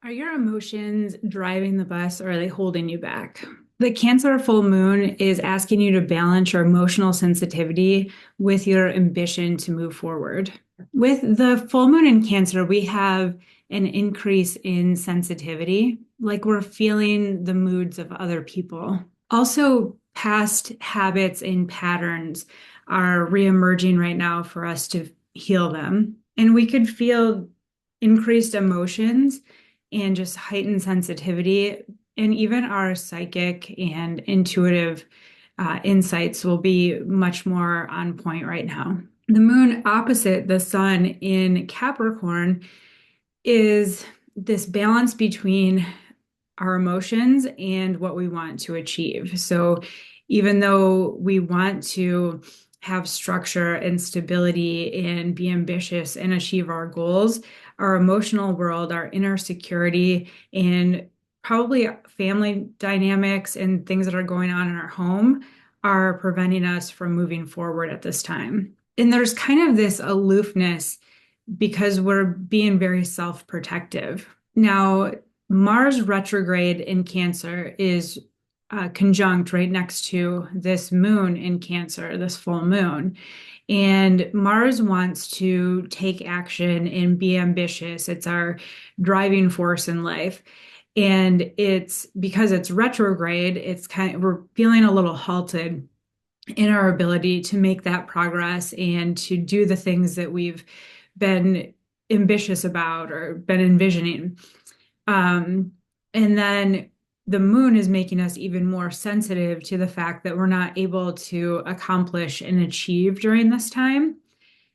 Are your emotions driving the bus or are they holding you back? The Cancer full moon is asking you to balance your emotional sensitivity with your ambition to move forward. With the full moon in Cancer, we have an increase in sensitivity, like we're feeling the moods of other people. Also, past habits and patterns are reemerging right now for us to heal them. And we could feel increased emotions and just heightened sensitivity. And even our psychic and intuitive insights will be much more on point right now. The moon opposite the sun in Capricorn is this balance between our emotions and what we want to achieve. So even though we want to have structure and stability and be ambitious and achieve our goals, our emotional world, our inner security, and probably family dynamics and things that are going on in our home are preventing us from moving forward at this time. And there's kind of this aloofness because we're being very self-protective. Now, Mars retrograde in Cancer is conjunct right next to this moon in Cancer, this full moon. And Mars wants to take action and be ambitious. It's our driving force in life. And it's because it's retrograde, we're feeling a little halted in our ability to make that progress and to do the things that we've been ambitious about or been envisioning. And then the moon is making us even more sensitive to the fact that we're not able to accomplish and achieve during this time.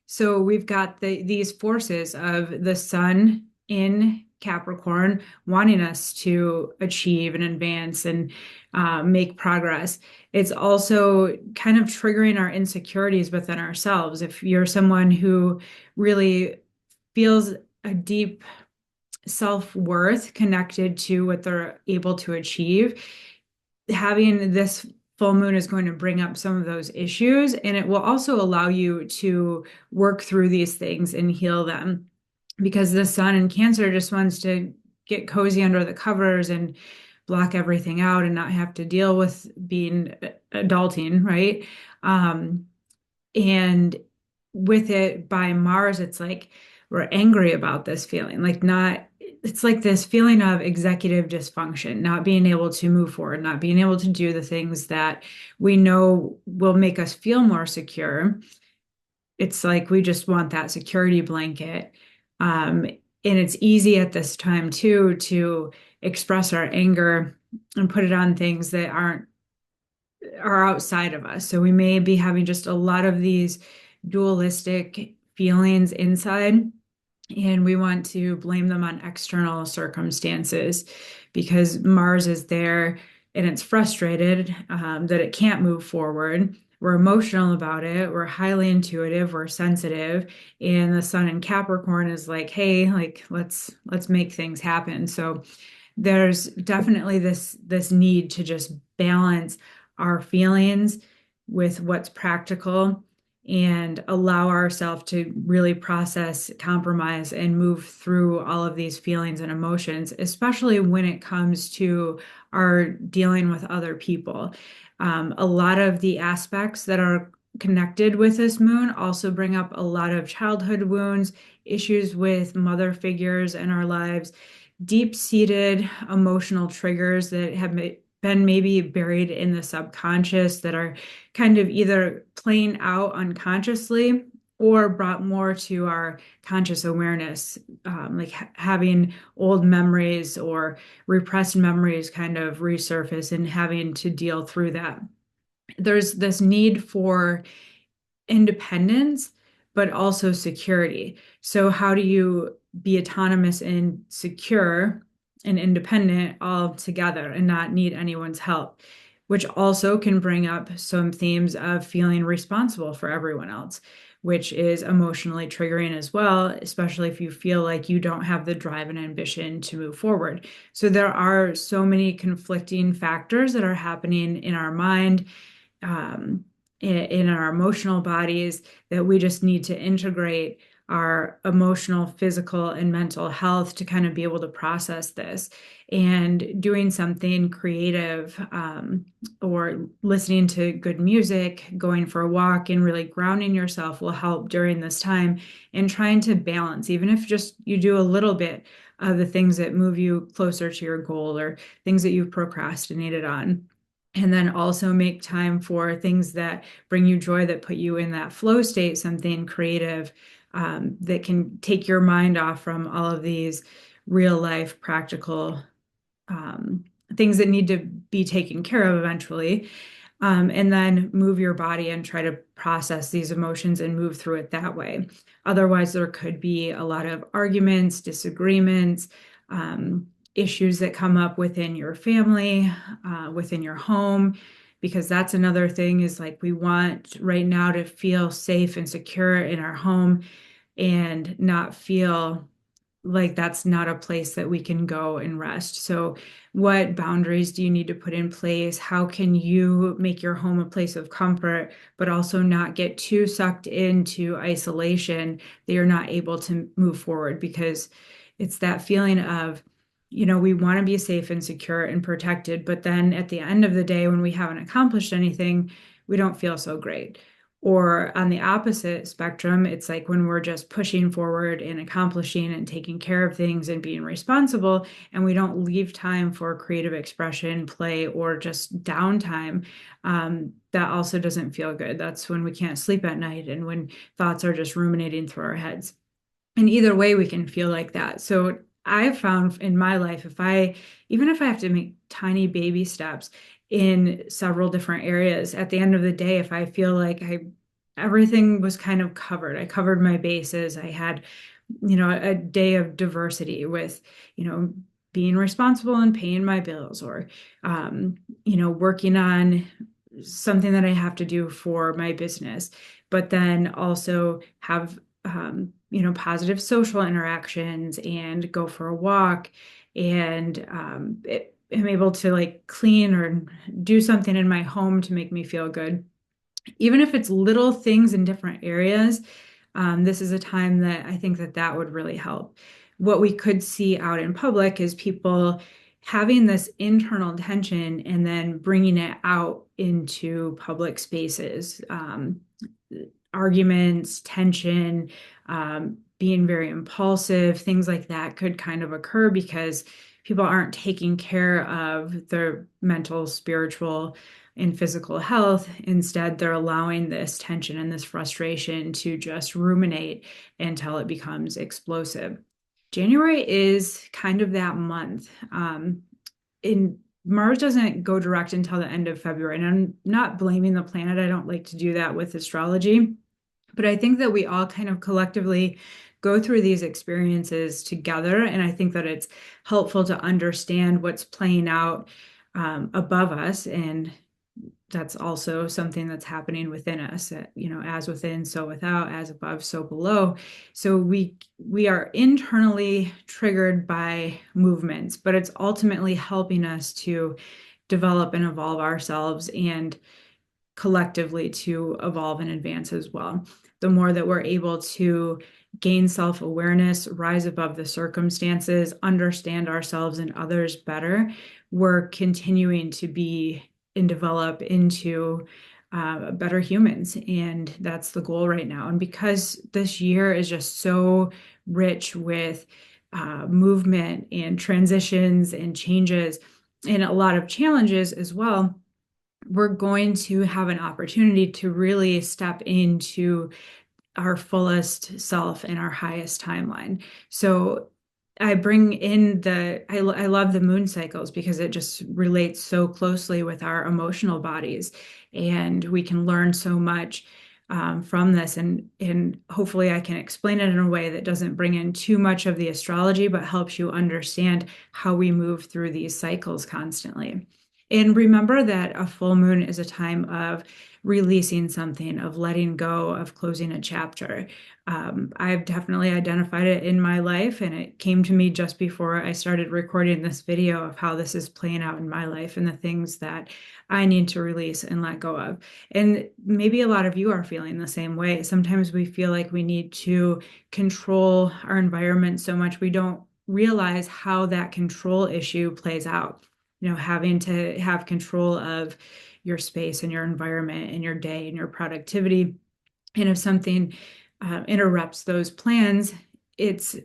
So we've got these forces of the sun in Capricorn wanting us to achieve and advance and make progress. It's also kind of triggering our insecurities within ourselves. If you're someone who really feels a deep self-worth connected to what they're able to achieve, having this full moon is going to bring up some of those issues, and it will also allow you to work through these things and heal them, because the sun in Cancer just wants to get cozy under the covers and block everything out and not have to deal with being adulting, right? And with it by Mars, it's like we're angry about this feeling, like not, it's like this feeling of executive dysfunction, not being able to move forward, not being able to do the things that we know will make us feel more secure. It's like we just want that security blanket. And it's easy at this time too to express our anger and put it on things that are outside of us. So we may be having just a lot of these dualistic feelings inside, and we want to blame them on external circumstances because Mars is there and it's frustrated that it can't move forward. We're emotional about it. We're highly intuitive. We're sensitive. And the sun in Capricorn is like, hey, like let's make things happen. So there's definitely this need to just balance our feelings with what's practical and allow ourselves to really process, compromise, and move through all of these feelings and emotions, especially when it comes to our dealing with other people. A lot of the aspects that are connected with this moon also bring up a lot of childhood wounds, issues with mother figures in our lives, deep-seated emotional triggers that have been maybe buried in the subconscious that are kind of either playing out unconsciously or brought more to our conscious awareness, like having old memories or repressed memories kind of resurface and having to deal through that. There's this need for independence, but also security. So how do you be autonomous and secure and independent all together and not need anyone's help? Which also can bring up some themes of feeling responsible for everyone else, which is emotionally triggering as well, especially if you feel like you don't have the drive and ambition to move forward. So there are so many conflicting factors that are happening in our mind, in our emotional bodies, that we just need to integrate our emotional, physical, and mental health to kind of be able to process this. And doing something creative, or listening to good music, going for a walk, and really grounding yourself will help during this time, and trying to balance, even if just you do a little bit of the things that move you closer to your goal or things that you've procrastinated on. And then also make time for things that bring you joy, that put you in that flow state, something creative, that can take your mind off from all of these real life practical things that need to be taken care of eventually. And then move your body and try to process these emotions and move through it that way. Otherwise, there could be a lot of arguments, disagreements, issues that come up within your family, within your home, because that's another thing, is like we want right now to feel safe and secure in our home, and not feel like that's not a place that we can go and rest. So what boundaries do you need to put in place? How can you make your home a place of comfort, but also not get too sucked into isolation that you're not able to move forward? Because it's that feeling of, we want to be safe and secure and protected, but then at the end of the day, when we haven't accomplished anything, we don't feel so great. Or on the opposite spectrum, it's like when we're just pushing forward and accomplishing and taking care of things and being responsible, and we don't leave time for creative expression, play, or just downtime, that also doesn't feel good. That's when we can't sleep at night and when thoughts are just ruminating through our heads. And either way, we can feel like that. So I've found in my life, even if I have to make tiny baby steps in several different areas, at the end of the day, if I feel like everything was kind of covered, I covered my bases, I had, a day of diversity with, being responsible and paying my bills, or, working on something that I have to do for my business, but then also have, positive social interactions and go for a walk, and am able to like clean or do something in my home to make me feel good. Even if it's little things in different areas, this is a time that I think that would really help. What we could see out in public is people having this internal tension and then bringing it out into public spaces. Arguments, tension, being very impulsive, things like that could kind of occur because people aren't taking care of their mental, spiritual, and physical health. Instead, they're allowing this tension and this frustration to just ruminate until it becomes explosive. January is kind of that month. In Mars doesn't go direct until the end of February, and I'm not blaming the planet. I don't like to do that with astrology, but I think that we all kind of collectively go through these experiences together, and I think that it's helpful to understand what's playing out above us, and that's also something that's happening within us, as within, so without, as above, so below. So we are internally triggered by movements, but it's ultimately helping us to develop and evolve ourselves, and collectively to evolve and advance as well. The more that we're able to gain self-awareness, rise above the circumstances, understand ourselves and others better, we're continuing to be and develop into better humans. And that's the goal right now. And because this year is just so rich with movement and transitions and changes and a lot of challenges as well, we're going to have an opportunity to really step into our fullest self and our highest timeline. So I bring in I love the moon cycles because it just relates so closely with our emotional bodies, and we can learn so much from this. And hopefully I can explain it in a way that doesn't bring in too much of the astrology, but helps you understand how we move through these cycles constantly. And remember that a full moon is a time of releasing something, of letting go, of closing a chapter. I've definitely identified it in my life, and it came to me just before I started recording this video of how this is playing out in my life and the things that I need to release and let go of. And maybe a lot of you are feeling the same way. Sometimes we feel like we need to control our environment so much we don't realize how that control issue plays out. Having to have control of your space and your environment and your day and your productivity. And if something interrupts those plans, it's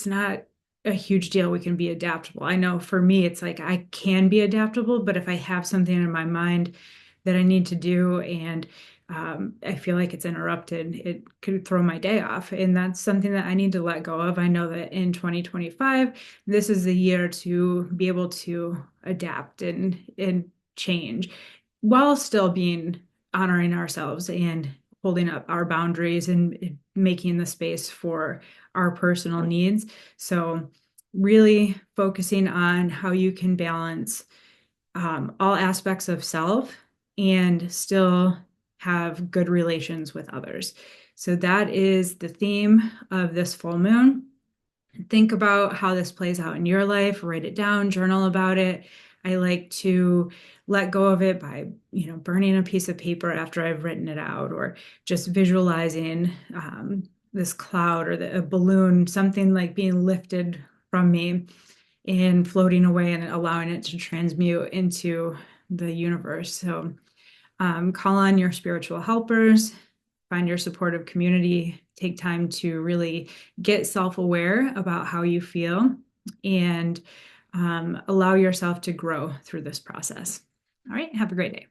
not a huge deal. We can be adaptable. I know for me, it's like I can be adaptable, but if I have something in my mind that I need to do and I feel like it's interrupted, it could throw my day off. And that's something that I need to let go of. I know that in 2025, this is the year to be able to adapt and change while still being honoring ourselves and holding up our boundaries and making the space for our personal needs. So really focusing on how you can balance all aspects of self and still have good relations with others. So that is the theme of this full moon. Think about how this plays out in your life, write it down, journal about it. I like to let go of it by, burning a piece of paper after I've written it out, or just visualizing this cloud or a balloon, something like being lifted from me and floating away and allowing it to transmute into the universe. So call on your spiritual helpers, find your supportive community, take time to really get self-aware about how you feel, and allow yourself to grow through this process. All right, have a great day.